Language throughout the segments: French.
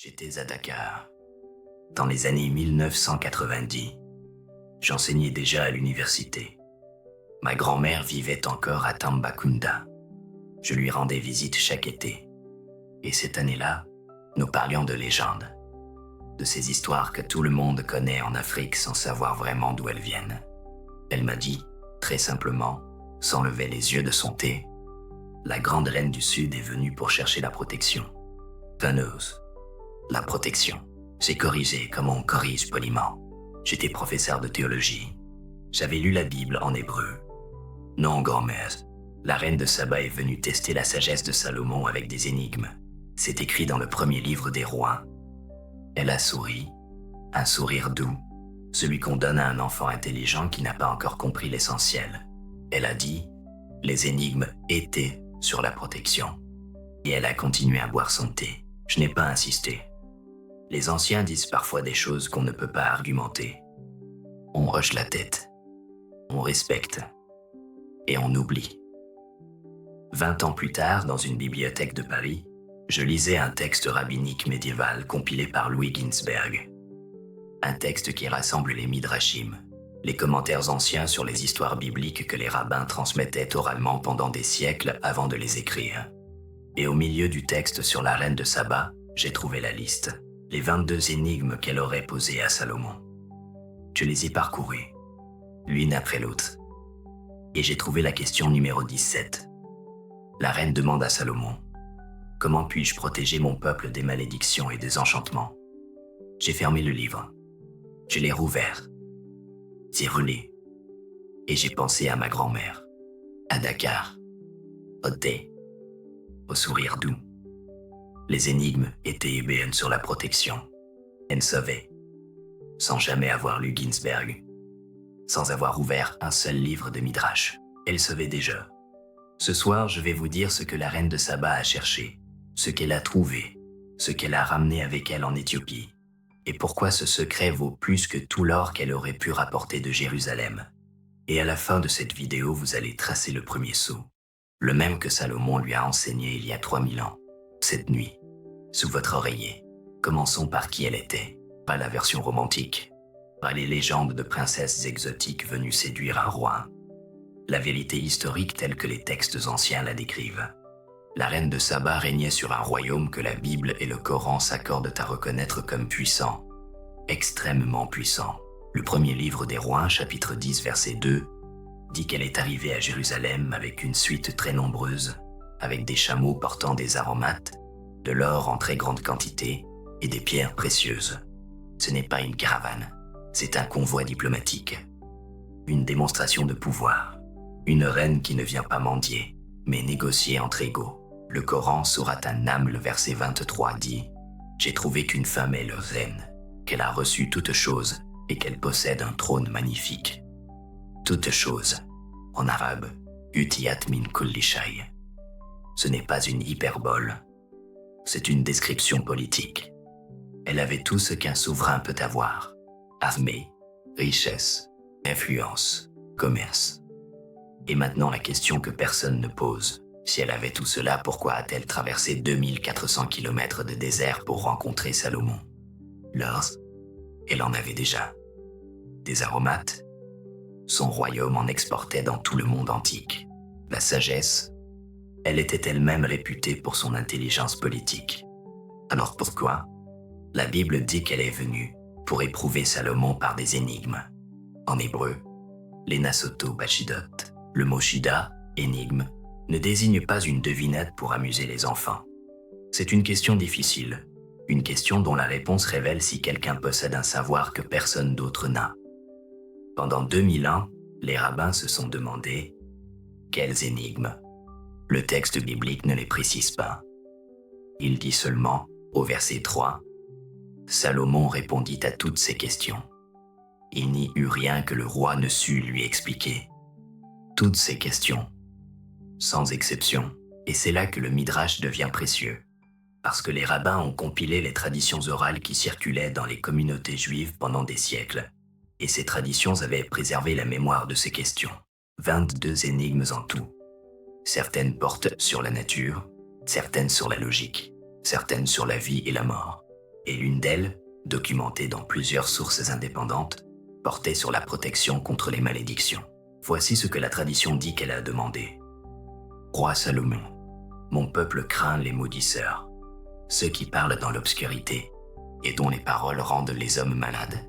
J'étais à Dakar. Dans les années 1990, j'enseignais déjà à l'université. Ma grand-mère vivait encore à Tambacounda. Je lui rendais visite chaque été. Et cette année-là, nous parlions de légendes. De ces histoires que tout le monde connaît en Afrique sans savoir vraiment d'où elles viennent. Elle m'a dit, très simplement, sans lever les yeux de son thé, la grande reine du Sud est venue pour chercher la protection. Veneuse. La protection. J'ai corrigé comme on corrige poliment. J'étais professeur de théologie. J'avais lu la Bible en hébreu. Non, grand-mère. La reine de Saba est venue tester la sagesse de Salomon avec des énigmes. C'est écrit dans le premier livre des rois. Elle a souri, un sourire doux, celui qu'on donne à un enfant intelligent qui n'a pas encore compris l'essentiel. Elle a dit, les énigmes étaient sur la protection. Et elle a continué à boire son thé. Je n'ai pas insisté. Les anciens disent parfois des choses qu'on ne peut pas argumenter. On hoche la tête, on respecte, et on oublie. 20 ans plus tard, dans une bibliothèque de Paris, je lisais un texte rabbinique médiéval compilé par Louis Ginsberg. Un texte qui rassemble les midrashim, les commentaires anciens sur les histoires bibliques que les rabbins transmettaient oralement pendant des siècles avant de les écrire. Et au milieu du texte sur la reine de Saba, j'ai trouvé la liste, les 22 énigmes qu'elle aurait posées à Salomon. Je les ai parcourues, l'une après l'autre. Et j'ai trouvé la question numéro 17. La reine demande à Salomon, « Comment puis-je protéger mon peuple des malédictions et des enchantements ?» J'ai fermé le livre. Je l'ai rouvert. J'ai relu. Et j'ai pensé à ma grand-mère, à Dakar, au thé, au sourire doux. Les énigmes étaient ébéennes sur la protection. Elle savait, sans jamais avoir lu Ginsberg, sans avoir ouvert un seul livre de Midrash. Elle savait déjà. Ce soir, je vais vous dire ce que la reine de Saba a cherché, ce qu'elle a trouvé, ce qu'elle a ramené avec elle en Éthiopie, et pourquoi ce secret vaut plus que tout l'or qu'elle aurait pu rapporter de Jérusalem. Et à la fin de cette vidéo, vous allez tracer le premier sceau, le même que Salomon lui a enseigné il y a 3000 ans. Cette nuit, sous votre oreiller, commençons par qui elle était, pas la version romantique, pas les légendes de princesses exotiques venues séduire un roi. La vérité historique telle que les textes anciens la décrivent. La reine de Saba régnait sur un royaume que la Bible et le Coran s'accordent à reconnaître comme puissant, extrêmement puissant. Le premier livre des rois, chapitre 10, verset 2, dit qu'elle est arrivée à Jérusalem avec une suite très nombreuse, avec des chameaux portant des aromates, de l'or en très grande quantité et des pierres précieuses. Ce n'est pas une caravane, c'est un convoi diplomatique. Une démonstration de pouvoir. Une reine qui ne vient pas mendier, mais négocier entre égaux. Le Coran, sourate An-Naml, verset 23 dit « J'ai trouvé qu'une femme est le reine, qu'elle a reçu toutes choses et qu'elle possède un trône magnifique. » Toutes choses, en arabe, utiyat min kulli shay. Ce n'est pas une hyperbole, c'est une description politique. Elle avait tout ce qu'un souverain peut avoir. Armée, richesse, influence, commerce. Et maintenant la question que personne ne pose. Si elle avait tout cela, pourquoi a-t-elle traversé 2400 km de désert pour rencontrer Salomon? L'or, elle en avait déjà. Des aromates, son royaume en exportait dans tout le monde antique. La sagesse, elle était elle-même réputée pour son intelligence politique. Alors pourquoi? La Bible dit qu'elle est venue pour éprouver Salomon par des énigmes. En hébreu, les Nasoto Bashidot. Le mot shida, énigme, ne désigne pas une devinette pour amuser les enfants. C'est une question difficile, une question dont la réponse révèle si quelqu'un possède un savoir que personne d'autre n'a. Pendant 2000 ans, les rabbins se sont demandé « Quelles énigmes ?» Le texte biblique ne les précise pas. Il dit seulement, au verset 3, « Salomon répondit à toutes ces questions. Il n'y eut rien que le roi ne sût lui expliquer. » Toutes ces questions, sans exception, et c'est là que le Midrash devient précieux, parce que les rabbins ont compilé les traditions orales qui circulaient dans les communautés juives pendant des siècles, et ces traditions avaient préservé la mémoire de ces questions. 22 énigmes en tout. Certaines portent sur la nature, certaines sur la logique, certaines sur la vie et la mort. et l'une d'elles, documentée dans plusieurs sources indépendantes, portait sur la protection contre les malédictions. Voici ce que la tradition dit qu'elle a demandé. Roi Salomon, mon peuple craint les maudisseurs, ceux qui parlent dans l'obscurité et dont les paroles rendent les hommes malades,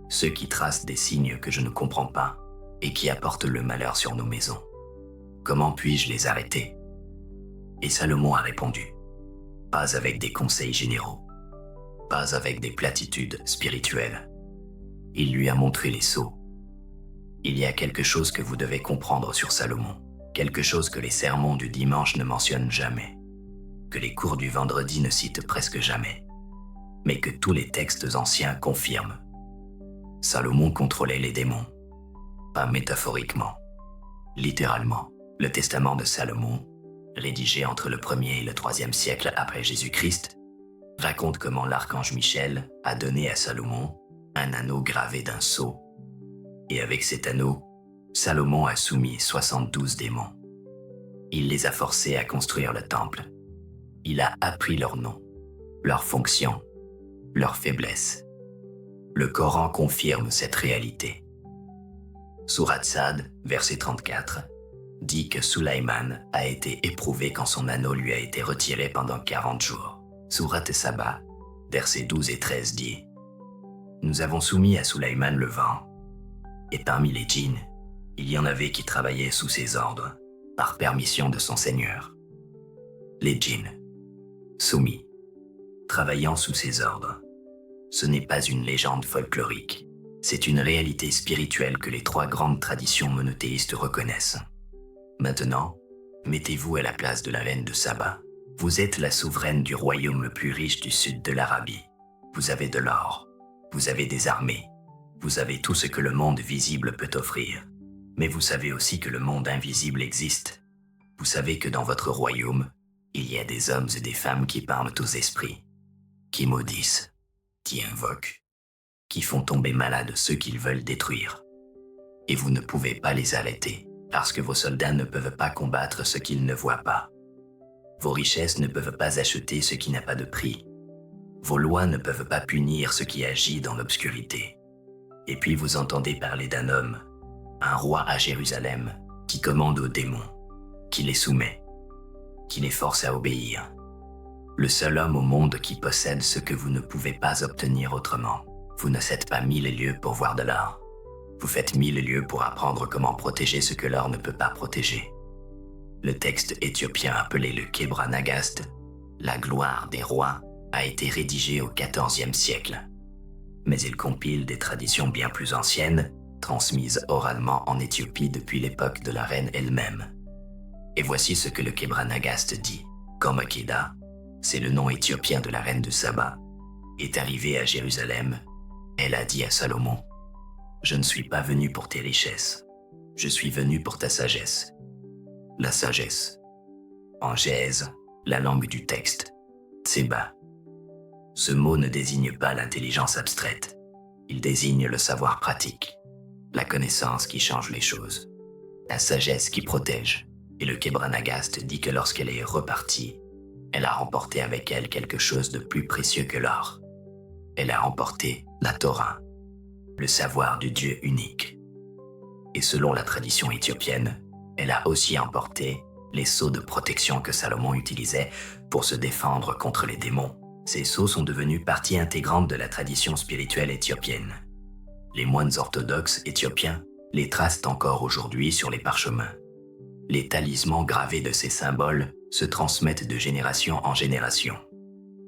ceux qui tracent des signes que je ne comprends pas et qui apportent le malheur sur nos maisons. Comment puis-je les arrêter ? Et Salomon a répondu, pas avec des conseils généraux, pas avec des platitudes spirituelles. Il lui a montré les sceaux. Il y a quelque chose que vous devez comprendre sur Salomon, quelque chose que les sermons du dimanche ne mentionnent jamais, que les cours du vendredi ne citent presque jamais, mais que tous les textes anciens confirment. Salomon contrôlait les démons, pas métaphoriquement, littéralement. Le testament de Salomon, rédigé entre le 1er et le 3e siècle après Jésus-Christ, raconte comment l'archange Michel a donné à Salomon un anneau gravé d'un sceau. Et avec cet anneau, Salomon a soumis 72 démons. Il les a forcés à construire le temple. Il a appris leurs noms, leurs fonctions, leurs faiblesses. Le Coran confirme cette réalité. Sourate Sad, verset 34, dit que Sulaïman a été éprouvé quand son anneau lui a été retiré pendant 40 jours. Sourate Saba, versets 12 et 13 dit « Nous avons soumis à Sulaïman le vent, et parmi les djinns, il y en avait qui travaillaient sous ses ordres, par permission de son Seigneur. Les djinns, soumis, travaillant sous ses ordres, ce n'est pas une légende folklorique, c'est une réalité spirituelle que les 3 grandes traditions monothéistes reconnaissent. Maintenant, mettez-vous à la place de la reine de Saba. Vous êtes la souveraine du royaume le plus riche du sud de l'Arabie. Vous avez de l'or, vous avez des armées, vous avez tout ce que le monde visible peut offrir. Mais vous savez aussi que le monde invisible existe. Vous savez que dans votre royaume, il y a des hommes et des femmes qui parlent aux esprits, qui maudissent, qui invoquent, qui font tomber malades ceux qu'ils veulent détruire. Et vous ne pouvez pas les arrêter, parce que vos soldats ne peuvent pas combattre ce qu'ils ne voient pas. Vos richesses ne peuvent pas acheter ce qui n'a pas de prix. Vos lois ne peuvent pas punir ce qui agit dans l'obscurité. Et puis vous entendez parler d'un homme, un roi à Jérusalem, qui commande aux démons, qui les soumet, qui les force à obéir. Le seul homme au monde qui possède ce que vous ne pouvez pas obtenir autrement. Vous ne faites pas 1000 lieues pour voir de l'or. Vous faites 1000 lieues pour apprendre comment protéger ce que l'or ne peut pas protéger. Le texte éthiopien appelé le Kebra Nagast, la gloire des rois, a été rédigé au XIVe siècle. Mais il compile des traditions bien plus anciennes, transmises oralement en Éthiopie depuis l'époque de la reine elle-même. Et voici ce que le Kebra Nagast dit. Quand Makeda, c'est le nom éthiopien de la reine de Saba, est arrivée à Jérusalem, elle a dit à Salomon, « Je ne suis pas venu pour tes richesses, je suis venu pour ta sagesse. » La sagesse. En Géèse, la langue du texte, Tseba. Ce mot ne désigne pas l'intelligence abstraite, il désigne le savoir pratique, la connaissance qui change les choses, la sagesse qui protège. Et le Kebra Nagast dit que lorsqu'elle est repartie, elle a remporté avec elle quelque chose de plus précieux que l'or. Elle a remporté la Torah, le savoir du Dieu unique. Et selon la tradition éthiopienne, elle a aussi emporté les sceaux de protection que Salomon utilisait pour se défendre contre les démons. Ces sceaux sont devenus partie intégrante de la tradition spirituelle éthiopienne. Les moines orthodoxes éthiopiens les tracent encore aujourd'hui sur les parchemins. Les talismans gravés de ces symboles se transmettent de génération en génération.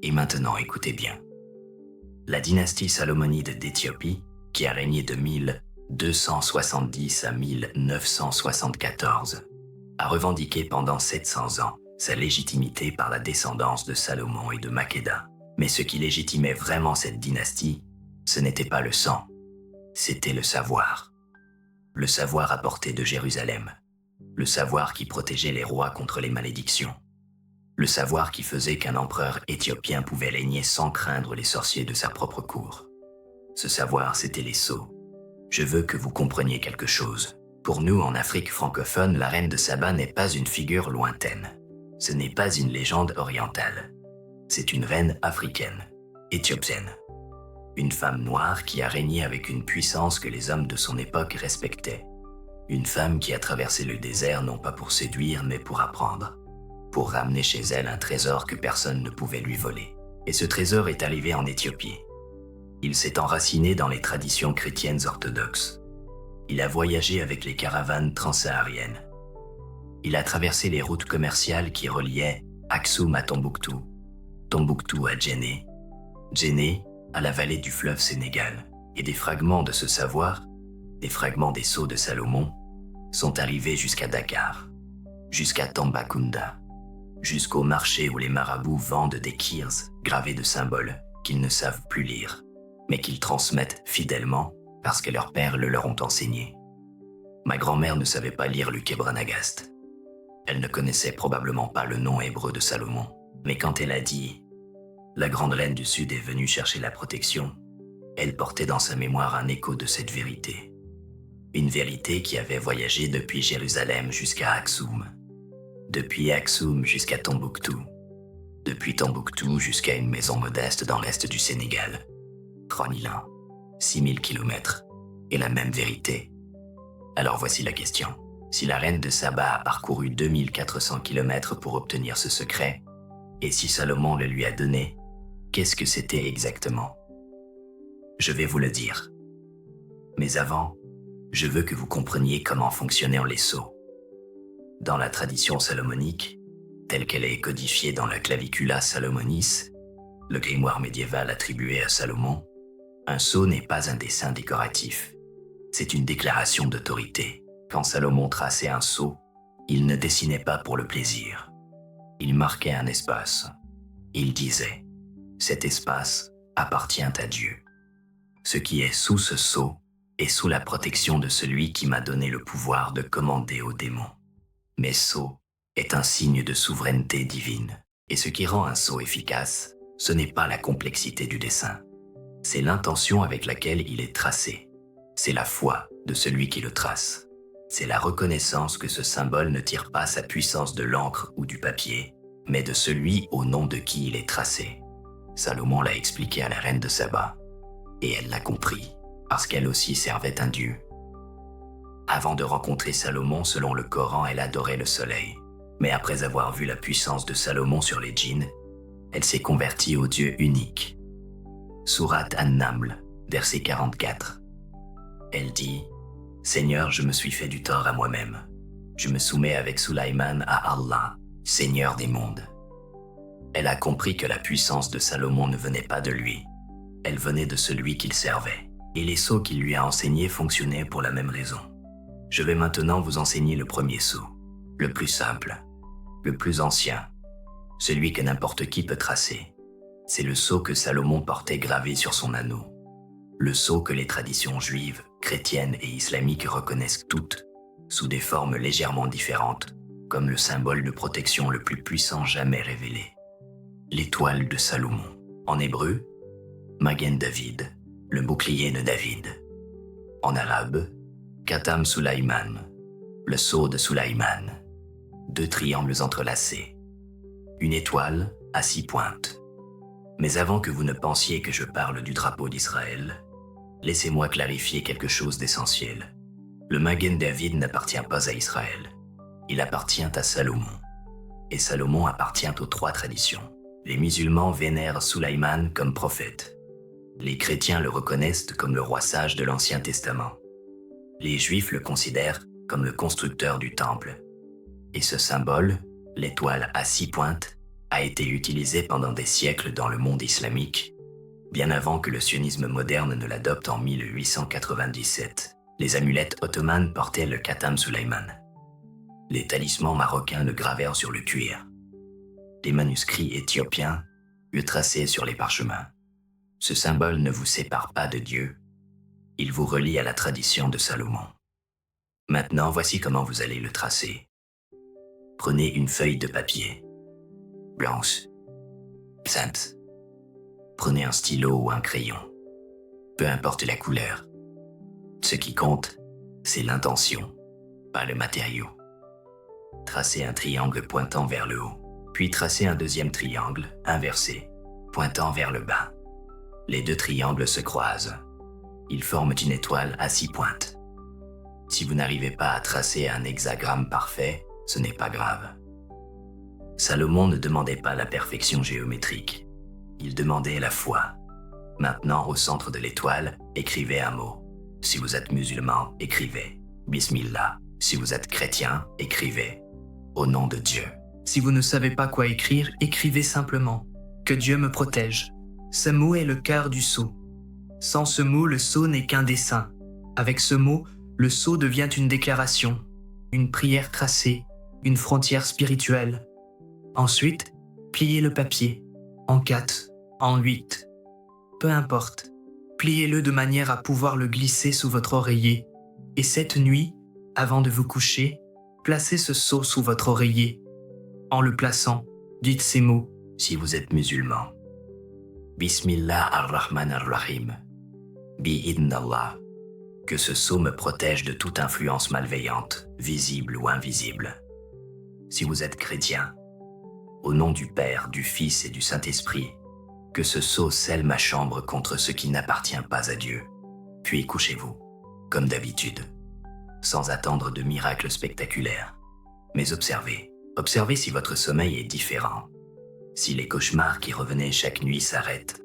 Et maintenant, écoutez bien. La dynastie salomonide d'Éthiopie, qui a régné de 1270 à 1974, a revendiqué pendant 700 ans sa légitimité par la descendance de Salomon et de Makeda. Mais ce qui légitimait vraiment cette dynastie, ce n'était pas le sang, c'était le savoir. Le savoir apporté de Jérusalem, le savoir qui protégeait les rois contre les malédictions, le savoir qui faisait qu'un empereur éthiopien pouvait régner sans craindre les sorciers de sa propre cour. Ce savoir, c'était les sceaux. Je veux que vous compreniez quelque chose. Pour nous, en Afrique francophone, la reine de Saba n'est pas une figure lointaine. Ce n'est pas une légende orientale. C'est une reine africaine. éthiopienne. Une femme noire qui a régné avec une puissance que les hommes de son époque respectaient. Une femme qui a traversé le désert non pas pour séduire, mais pour apprendre. Pour ramener chez elle un trésor que personne ne pouvait lui voler. Et ce trésor est arrivé en Éthiopie. Il s'est enraciné dans les traditions chrétiennes orthodoxes. Il a voyagé avec les caravanes transsahariennes. Il a traversé les routes commerciales qui reliaient Aksum à Tombouctou, Tombouctou à Djenné, Djenné à la vallée du fleuve Sénégal. Et des fragments de ce savoir, des fragments des sceaux de Salomon, sont arrivés jusqu'à Dakar, jusqu'à Tambacounda, jusqu'au marché où les marabouts vendent des khirs gravés de symboles qu'ils ne savent plus lire, mais qu'ils transmettent fidèlement parce que leurs pères le leur ont enseigné. Ma grand-mère ne savait pas lire le Kebra-Nagast. Elle ne connaissait probablement pas le nom hébreu de Salomon, mais quand elle a dit « La grande reine du Sud est venue chercher la protection », elle portait dans sa mémoire un écho de cette vérité. Une vérité qui avait voyagé depuis Jérusalem jusqu'à Aksum, depuis Aksum jusqu'à Tombouctou, depuis Tombouctou jusqu'à une maison modeste dans l'est du Sénégal. 3000 ans, 6000 kilomètres, et la même vérité. Alors voici la question. Si la reine de Saba a parcouru 2400 kilomètres pour obtenir ce secret, et si Salomon le lui a donné, qu'est-ce que c'était exactement? Je vais vous le dire. Mais avant, je veux que vous compreniez comment fonctionnaient les sceaux. Dans la tradition salomonique, telle qu'elle est codifiée dans la Clavicula Salomonis, le grimoire médiéval attribué à Salomon, un sceau n'est pas un dessin décoratif. C'est une déclaration d'autorité. Quand Salomon traçait un sceau, il ne dessinait pas pour le plaisir. Il marquait un espace. Il disait « Cet espace appartient à Dieu. Ce qui est sous ce sceau est sous la protection de celui qui m'a donné le pouvoir de commander aux démons. Mais sceau est un signe de souveraineté divine. Et ce qui rend un sceau efficace, ce n'est pas la complexité du dessin. C'est l'intention avec laquelle il est tracé. C'est la foi de celui qui le trace. C'est la reconnaissance que ce symbole ne tire pas sa puissance de l'encre ou du papier, mais de celui au nom de qui il est tracé. Salomon l'a expliqué à la reine de Saba, et elle l'a compris, parce qu'elle aussi servait un dieu. Avant de rencontrer Salomon, selon le Coran, elle adorait le soleil. Mais après avoir vu la puissance de Salomon sur les djinns, elle s'est convertie au Dieu unique. Surat An-Naml, verset 44. Elle dit « Seigneur, je me suis fait du tort à moi-même. Je me soumets avec Sulaïman à Allah, Seigneur des mondes. » Elle a compris que la puissance de Salomon ne venait pas de lui. Elle venait de celui qu'il servait. Et les sceaux qu'il lui a enseignés fonctionnaient pour la même raison. Je vais maintenant vous enseigner le premier sceau, le plus simple, le plus ancien, celui que n'importe qui peut tracer. C'est le sceau que Salomon portait gravé sur son anneau. Le sceau que les traditions juives, chrétiennes et islamiques reconnaissent toutes, sous des formes légèrement différentes, comme le symbole de protection le plus puissant jamais révélé. L'étoile de Salomon. En hébreu, Magen David, le bouclier de David. En arabe, Khatam Sulaïman, le sceau de Sulaïman. 2 triangles entrelacés. Une étoile à 6 pointes. Mais avant que vous ne pensiez que je parle du drapeau d'Israël, laissez-moi clarifier quelque chose d'essentiel. Le Magen David n'appartient pas à Israël. Il appartient à Salomon. Et Salomon appartient aux 3 traditions. Les musulmans vénèrent Sulaïman comme prophète. Les chrétiens le reconnaissent comme le roi sage de l'Ancien Testament. Les juifs le considèrent comme le constructeur du temple. Et ce symbole, l'étoile à 6 pointes, a été utilisé pendant des siècles dans le monde islamique, bien avant que le sionisme moderne ne l'adopte en 1897. Les amulettes ottomanes portaient le Khatam Sulaïman. Les talismans marocains le gravèrent sur le cuir. Les manuscrits éthiopiens le traçaient sur les parchemins. Ce symbole ne vous sépare pas de Dieu. Il vous relie à la tradition de Salomon. Maintenant, voici comment vous allez le tracer. Prenez une feuille de papier, blanche, sainte. Prenez un stylo ou un crayon, peu importe la couleur. Ce qui compte, c'est l'intention, pas le matériau. Tracez un triangle pointant vers le haut, puis tracez un deuxième triangle inversé, pointant vers le bas. Les deux triangles se croisent. Ils forment une étoile à 6 pointes. Si vous n'arrivez pas à tracer un hexagramme parfait, ce n'est pas grave. Salomon ne demandait pas la perfection géométrique. Il demandait la foi. Maintenant, au centre de l'étoile, écrivez un mot. Si vous êtes musulman, écrivez Bismillah. Si vous êtes chrétien, écrivez au nom de Dieu. Si vous ne savez pas quoi écrire, écrivez simplement « Que Dieu me protège ». Ce mot est le cœur du sceau. Sans ce mot, le sceau n'est qu'un dessin. Avec ce mot, le sceau devient une déclaration, une prière tracée, une frontière spirituelle. Ensuite, pliez le papier, en 4, en 8. Peu importe, pliez-le de manière à pouvoir le glisser sous votre oreiller. Et cette nuit, avant de vous coucher, placez ce sceau sous votre oreiller. En le plaçant, dites ces mots. Si vous êtes musulman, Bismillah ar-Rahman ar-Rahim, Bi-Idnallah, que ce sceau me protège de toute influence malveillante, visible ou invisible. Si vous êtes chrétien, au nom du Père, du Fils et du Saint-Esprit, que ce sceau scelle ma chambre contre ce qui n'appartient pas à Dieu. Puis couchez-vous, comme d'habitude, sans attendre de miracles spectaculaires. Mais observez si votre sommeil est différent, si les cauchemars qui revenaient chaque nuit s'arrêtent,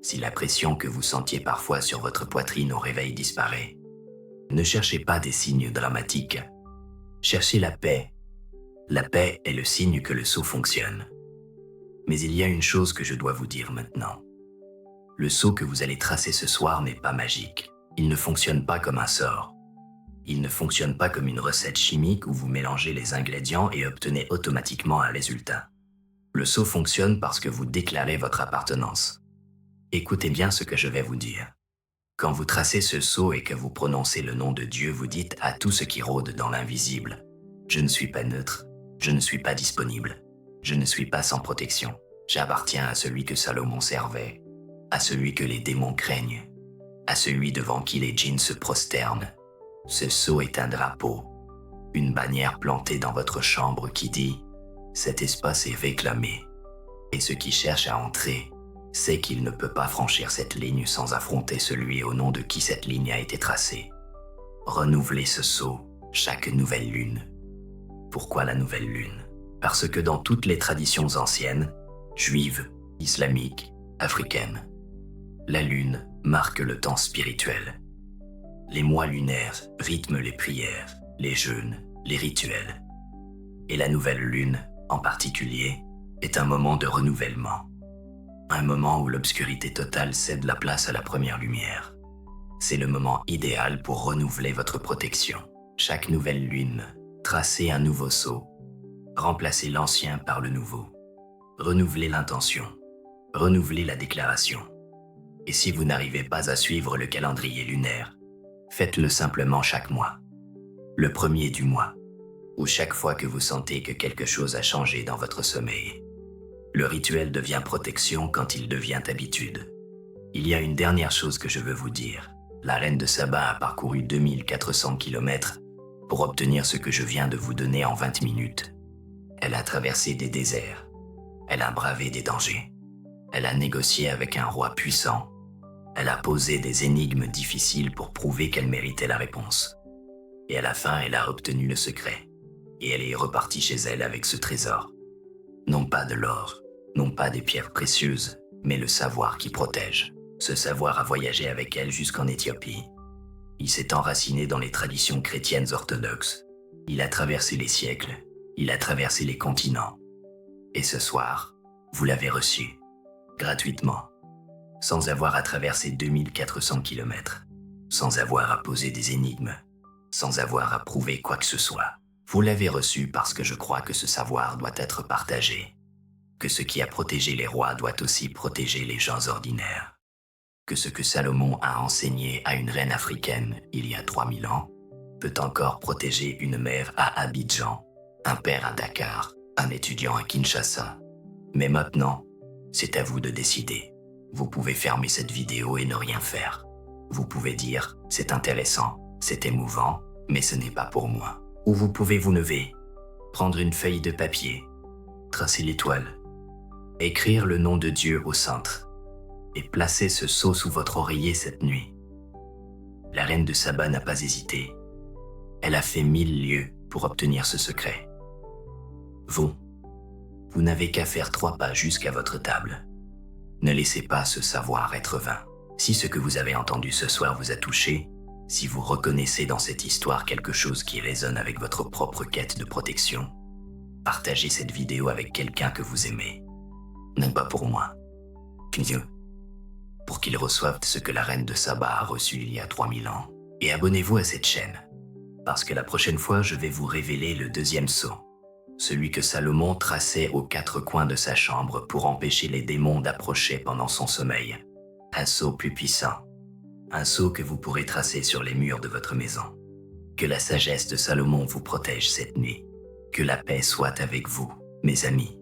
si la pression que vous sentiez parfois sur votre poitrine au réveil disparaît. Ne cherchez pas des signes dramatiques, cherchez la paix. La paix est le signe que le sceau fonctionne. Mais il y a une chose que je dois vous dire maintenant. Le sceau que vous allez tracer ce soir n'est pas magique. Il ne fonctionne pas comme un sort. Il ne fonctionne pas comme une recette chimique où vous mélangez les ingrédients et obtenez automatiquement un résultat. Le sceau fonctionne parce que vous déclarez votre appartenance. Écoutez bien ce que je vais vous dire. Quand vous tracez ce sceau et que vous prononcez le nom de Dieu, vous dites à tout ce qui rôde dans l'invisible « Je ne suis pas neutre, je ne suis pas disponible, je ne suis pas sans protection. J'appartiens à celui que Salomon servait, à celui que les démons craignent, à celui devant qui les djinns se prosternent. Ce sceau est un drapeau, une bannière plantée dans votre chambre qui dit « Cet espace est réclamé, et ceux qui cherchent à entrer sait qu'il ne peut pas franchir cette ligne sans affronter celui au nom de qui cette ligne a été tracée. Renouvelez ce sceau chaque nouvelle lune. » Pourquoi la nouvelle lune? Parce que dans toutes les traditions anciennes, juives, islamiques, africaines, la lune marque le temps spirituel. Les mois lunaires rythment les prières, les jeûnes, les rituels. Et la nouvelle lune, en particulier, est un moment de renouvellement. Un moment où l'obscurité totale cède la place à la première lumière. C'est le moment idéal pour renouveler votre protection. Chaque nouvelle lune, tracez un nouveau sceau. Remplacez l'ancien par le nouveau. Renouvelez l'intention. Renouvelez la déclaration. Et si vous n'arrivez pas à suivre le calendrier lunaire, faites-le simplement chaque mois. Le 1er du mois, ou chaque fois que vous sentez que quelque chose a changé dans votre sommeil. Le rituel devient protection quand il devient habitude. Il y a une dernière chose que je veux vous dire. La reine de Saba a parcouru 2400 km pour obtenir ce que je viens de vous donner en 20 minutes. Elle a traversé des déserts. Elle a bravé des dangers. Elle a négocié avec un roi puissant. Elle a posé des énigmes difficiles pour prouver qu'elle méritait la réponse. Et à la fin, elle a obtenu le secret. Et elle est repartie chez elle avec ce trésor. Non pas de l'or, non pas des pierres précieuses, mais le savoir qui protège. Ce savoir a voyagé avec elle jusqu'en Éthiopie. Il s'est enraciné dans les traditions chrétiennes orthodoxes. Il a traversé les siècles. Il a traversé les continents. Et ce soir, vous l'avez reçu, gratuitement, sans avoir à traverser 2400 km, sans avoir à poser des énigmes, sans avoir à prouver quoi que ce soit. Vous l'avez reçu parce que je crois que ce savoir doit être partagé, que ce qui a protégé les rois doit aussi protéger les gens ordinaires, que ce que Salomon a enseigné à une reine africaine il y a 3000 ans peut encore protéger une mère à Abidjan, un père à Dakar, un étudiant à Kinshasa. Mais maintenant, c'est à vous de décider. Vous pouvez fermer cette vidéo et ne rien faire. Vous pouvez dire « c'est intéressant, c'est émouvant, mais ce n'est pas pour moi ». Ou vous pouvez vous lever, prendre une feuille de papier, tracer l'étoile, écrire le nom de Dieu au centre, et placez ce sceau sous votre oreiller cette nuit. La reine de Saba n'a pas hésité. Elle a fait 1000 lieues pour obtenir ce secret. Vous n'avez qu'à faire 3 pas jusqu'à votre table. Ne laissez pas ce savoir être vain. Si ce que vous avez entendu ce soir vous a touché, si vous reconnaissez dans cette histoire quelque chose qui résonne avec votre propre quête de protection, partagez cette vidéo avec quelqu'un que vous aimez. Non pas pour moi, Dieu, pour qu'il reçoive ce que la reine de Saba a reçu il y a 3000 ans. Et abonnez-vous à cette chaîne, parce que la prochaine fois je vais vous révéler le deuxième sceau, celui que Salomon traçait aux 4 coins de sa chambre pour empêcher les démons d'approcher pendant son sommeil. Un sceau plus puissant, un sceau que vous pourrez tracer sur les murs de votre maison. Que la sagesse de Salomon vous protège cette nuit. Que la paix soit avec vous, mes amis.